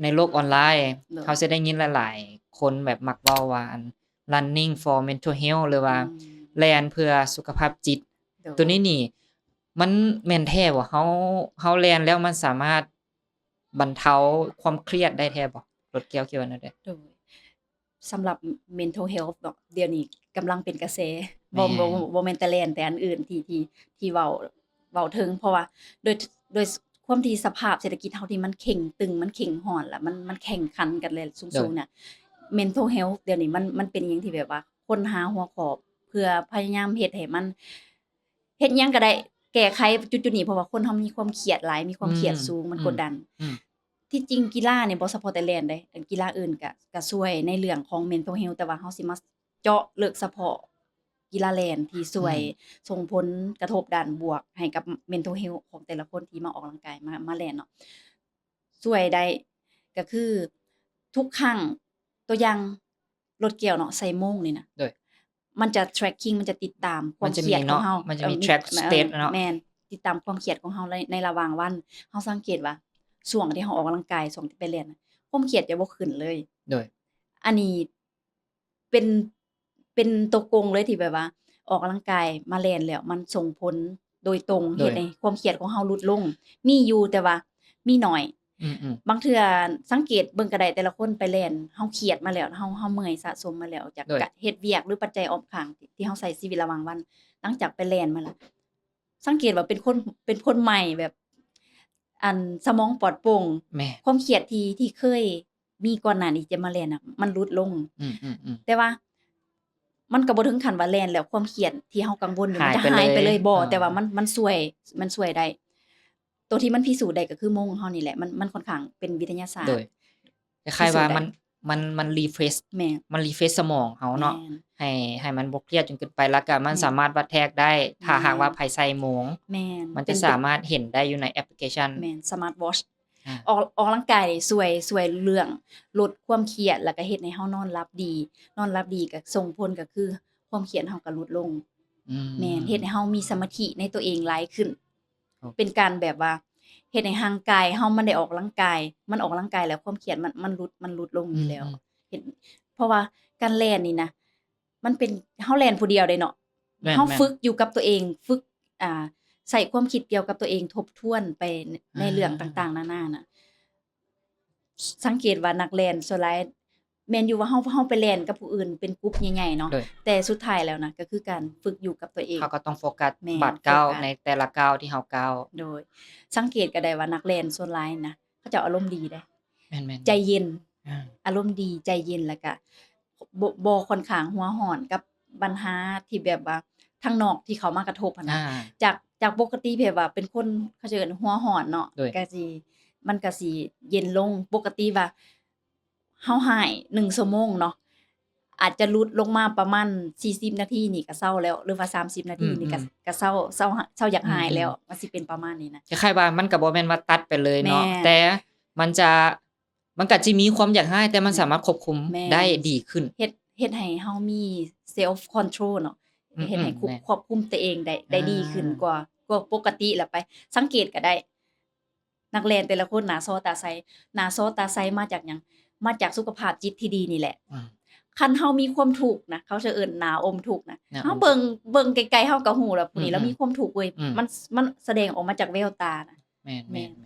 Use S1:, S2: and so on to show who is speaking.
S1: ในโลกออนไลน์
S2: โดย
S1: เราสิได้ยินหลายๆคนแบบมักเว้าว่าอัน running for mental health หรือว่า
S2: อืม
S1: แล่นเพื่อสุขภาพจิต
S2: โด
S1: ตัวย นี้นี่มันแม่นแท้บ่เราแล่นแล้วมันสามารถบรรเทาความเครียดได้แท้บ่รถแก้วคิดว่าแนวใด
S2: โดยสำหรับ mental health เนาะเดี๋ยวนี้กำลังเป็นกระแสบ่
S1: แม่
S2: บ่
S1: น
S2: บ่แม่นแต่แล่นแต่อันอื่นที่เว้าถึงเพราะว่าโดยโดยความที่สภาพเศรษฐกิจเฮาที่มันเข่งตึงมันเข่งฮ้อนแล้วมันแข่งขันกันเลย
S1: โดย
S2: สูงๆเนี่ย mental health เดี๋ยวนี้มันเป็นอิหยังที่แบบว่าค้นหาหัวข้อเพื่อพยายามเฮ็ดให้มันเฮ็ดหยังก็ได้แก้ไขจุดๆนี้เพราะว่าคนเฮามีความเครียดหลายมีความเครียดสูงมัน
S1: อืม
S2: กดดัน
S1: อืม
S2: ที่จริงกีฬาเนี่ยบ่เฉพาะแต่แล่นเด้อันกีฬาอื่นก็ช่วยในเรื่องของ mental health แต่ว่าเราสิมาเจาะลึกเฉพาะกีฬาแล่นที่ช่วยส่งผลกระทบด้านบวกให้กับ mental health ของแต่ละคนที่มาออกกำลังกายมาแล่นเนาะช่วยได้ก็คือทุกครั้งตัวอย่างรถเกี่ยวเนาะใส่โม่งนี่นะ
S1: โดย
S2: มันจะ tracking มันจะติดตามควา
S1: มันจะ
S2: มเครี
S1: มีเนาะ
S2: ยดของเรา
S1: มันจะมี track
S2: เออ
S1: state เนาะ
S2: แม่นติดตามความเครียดของเราในระหว่างวันเราสังเกตว่าช่วงที่เราออกกำลังกายช่วงที่ไปเรียนน่ะความเครียดจะบ่ขึ้นเลย
S1: โดย
S2: อันนี้เป็นเป็นตัวกงเลยที่แบบว่าออกกำลังกายมาแล่นแล้วมันส่งผลโดยตรง
S1: โดย
S2: เฮ็ดให้ความเครียดของเราลดลงมีอยู่แต่ว่ามีน้อย
S1: อืม
S2: บางเทื่อสังเกตเบิ่งก็ได้แต่ละคนไปแล่นเฮาเครียดมาแล้วเฮาเมื่อยสะสมมาแล้วจาก
S1: โดย
S2: กะเฮ็ดเวียกหรือปัจจัยรอบข้างที่เฮาใช้ชีวิตระหว่างวันหลังจากไปแล่นมาแล้วสังเกตว่าเป็นคนใหม่แบบอันสมองปลอดโปร่ง
S1: แม่
S2: ความเครียดที่เคยมีก่อนหน้านี้จะมาแล่นน่ะมันลดลง
S1: อืมๆๆ
S2: แต่ว่ามันก็บ่ถึงขั้นว่าแล่นแล้วความเครียดที่เฮากังวลอยู่มันจะ
S1: หายไปเลย
S2: หายไปเลยบ่
S1: เออ
S2: แต่ว่ามันช่วยได้ตัวที่มันพิสูจน์ได้ก็คือโมงของเรานี่แหละมันค่อนข้างเป็นวิทยาศา
S1: โดย
S2: สตร์
S1: คล้ายๆว่า
S2: พิสูจน์ได้
S1: มัน refresh
S2: แม่น
S1: มัน refresh สมองเรา
S2: แม่
S1: เนาะ
S2: น
S1: ให้มันบ่เครียดจนเกินไปแล้วก็มัน
S2: แม่น
S1: สามารถวัดแทกได้ถ้าหากว่า
S2: แม่น
S1: ไผใส่หมวก
S2: แม่น
S1: มันจะ
S2: เป็น
S1: สามารถเห็นได้อยู่ในแอปพลิเคชัน
S2: แม่นสมาร์ตวอตช์
S1: อา
S2: ออกกำลังกายนี่ช่วยเรื่องลดความเครียดแล้วก็เฮ็ดให้เรานอนหลับดีนอนหลับดีก็ส่งผลก็คือความเครียดเราก็ลดลง
S1: อื
S2: แม่นเฮ็ดให้
S1: ม
S2: เฮามีสมาธิในตัวเองหลายขึ้น
S1: โอ้
S2: เป็นการแบบว่าเฮ็ดให้ร่างกายเฮามันได้ออกกำลังกายมันออกกำลังกายแล้วความเครียดมันลดลง
S1: อื
S2: อยู่แล้ว
S1: ม
S2: เฮ็ดเพราะว่าการแล่นนี่นะมันเป็นเฮาแล่นผู้เดียวเดะเนาะ
S1: ๆแม่
S2: เฮาฝึ
S1: น
S2: กอยู่กับตัวเองฝึกอ่าใส่ความคิดเกี่ยวกับตัวเองทบทวนไป
S1: ๆอา
S2: ในเรื่องต่างๆนานาน่ะสังเกตว่านักแล่นส่วนหลายแม่นอยู่ว่าเฮาไปแล่นกับผู้อื่นเป็นกรุ๊ปใหญ่ๆเนาะ
S1: โดย
S2: แต่สุดท้ายแล้วนะก็คือการฝึกอยู่กับตัวเอง
S1: เขาก็ต้องโฟกัส
S2: แม่น
S1: บาดก้าว
S2: โฟกัส
S1: ในแต่ละก้าวที่เราก้าว
S2: โดยสังเกตก็ได้ว่านักเล่นส่วนหลายนะเขาเจ้าอารมณ์ดีเด้
S1: แม่น
S2: ใจเย็น
S1: ๆอา
S2: อารมณ์ดีใจเย็นแล้วก็บ่ค่อนข้างหัวร้อนกับปัญหาที่แบบว่าทางนอกที่เขามากระทบอะ
S1: อา
S2: นะจากปกติแบบว่าเป็นคนเขาจะเอิ้นหัวร้อนเนาะ
S1: โดย
S2: มันก็สิเย็นลงปกติว่าเฮาร้าย1ชั่วโมงเนาะอาจจะหลุดลงมาประมาณ40นาทีนี่ก็เซาแล้วหรือว่า30นา
S1: อื
S2: ทีนี่ก็
S1: ม
S2: ก็เซาอยาก
S1: อื
S2: หายแล้ว
S1: มๆ
S2: มันสิเป็นประมาณนี้นะ
S1: คล้ายๆว่ามันก็บ่แม่นว่าตัดไปเลย
S2: แม่
S1: เนาะ
S2: น
S1: แต่มันจะมันก็สิมีความอยากให้แต่มัน
S2: แม่น
S1: สามารถควบคุม
S2: แม่
S1: ได้
S2: น
S1: ดีขึ้น
S2: เฮ็ดให้เฮามี self control เนาะ
S1: อื
S2: เฮ็ดให้
S1: มๆแม่น
S2: ควบคุมตัวเองได้
S1: อา
S2: ดีขึ้นกว่าปกติแล้วไปสังเกตก็ได้นักแล่นแต่ละคนหน้าซ้อตาใสหน้าซ้อตาใสมาจากหยังมาจากสุขภาพจิตที่ดีนี่แหละ
S1: อืม
S2: คันเฮามีความทุกข์นะเขาจะเอิ้นหน้าอมทุกข์นะ
S1: น่า
S2: เฮา
S1: อมทุกข์
S2: เบิ่งไกลๆเฮาก็ฮู้แล้วผู้
S1: อื
S2: นี้เรา
S1: ม
S2: มีความทุกข์เว้ย
S1: ๆอืม
S2: มันแสดงออกมาจากแววตานะ
S1: แม่
S2: แม่น
S1: น